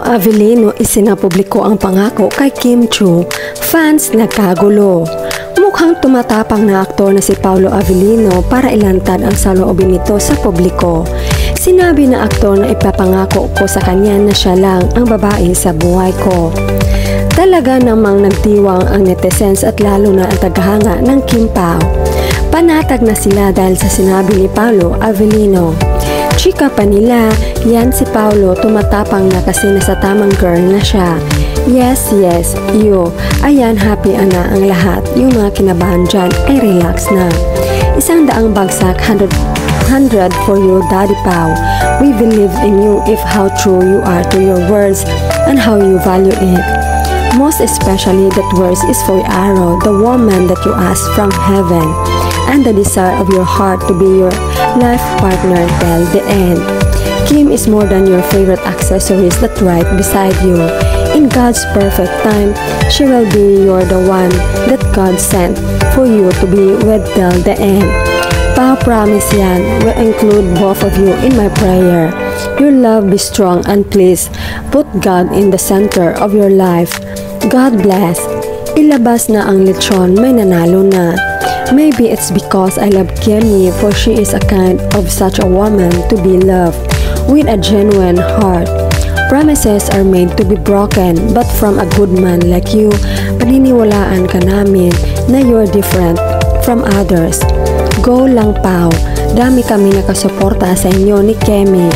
Paulo Avellino isinapubliko ang pangako kay Kim Chiu. Fans nagkagulo. Mukhang tumatapang na aktor na si Paulo Avellino para ilantad ang saloobin nito sa publiko. Sinabi na aktor na ipapangako ko sa kanya na siya lang ang babae sa buhay ko. Talaga namang nagtiwang ang netizens at lalo na ang tagahanga ng Kim Pao. Panatag na sila dahil sa sinabi ni Paulo Avellino. Chika pa nila, yan si Paulo tumatapang na kasi nasa tamang girl na siya. Yes, you. Ayan, happy na ang lahat. Yung mga kinabahan dyan ay relax na. 100 bagsak, 100 for you, Daddy Pao. We believe in you if how true you are to your words and how you value it. Most especially that words is for Aro, the woman that you ask from heaven, and the desire of your heart to be your life partner till the end. Kim is more than your favorite accessories that right beside you. In God's perfect time, she will be the one that God sent for you to be with till the end. Pao promise yan will include both of you in my prayer. Your love be strong and please put God in the center of your life. God bless. Ilabas na ang lechon, may nanalo na. Maybe it's because I love Kemi, for she is a kind of such a woman to be loved with a genuine heart. Promises are made to be broken, but from a good man like you, paniniwalaan ka namin na you're different from others. Go lang, Pao. Dami kami nakasuporta sa inyo ni Kemi.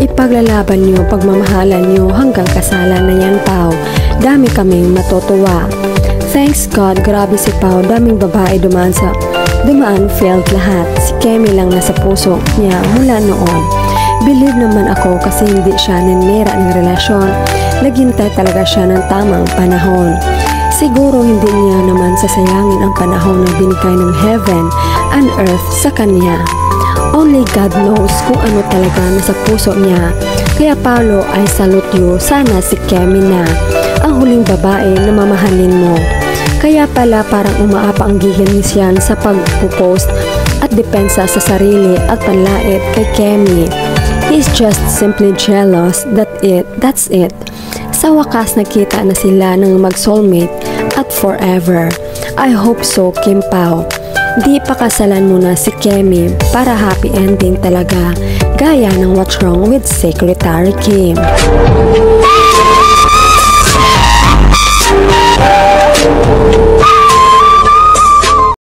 Ipaglalaban niyo, pagmamahalan niyo hanggang kasalan na yan, Pao. Dami kaming matutuwa. Thanks God, grabe si Pao, daming babae dumaan, failed lahat. Si Kemi lang nasa puso niya mula noon. Believe naman ako kasi hindi siya ninira ng relasyon. Naghintay talaga siya ng tamang panahon. Siguro hindi niya naman sasayangin ang panahon na binigay ng heaven and earth sa kanya. Only God knows kung ano talaga nasa puso niya. Kaya Paulo, I salute you. Sana si Kemi na ang huling babae na mamahalin mo. Kaya pala parang umaapa ang giginis yan sa pagpupost at depensa sa sarili at panlait kay Kemi. He's just simply jealous, that's it. Sa wakas nakita na sila ng mag-soulmate at forever. I hope so, Kim Pao. Di pakasalan mo na si Kemi para happy ending talaga, gaya ng What's Wrong with Secretary Kim.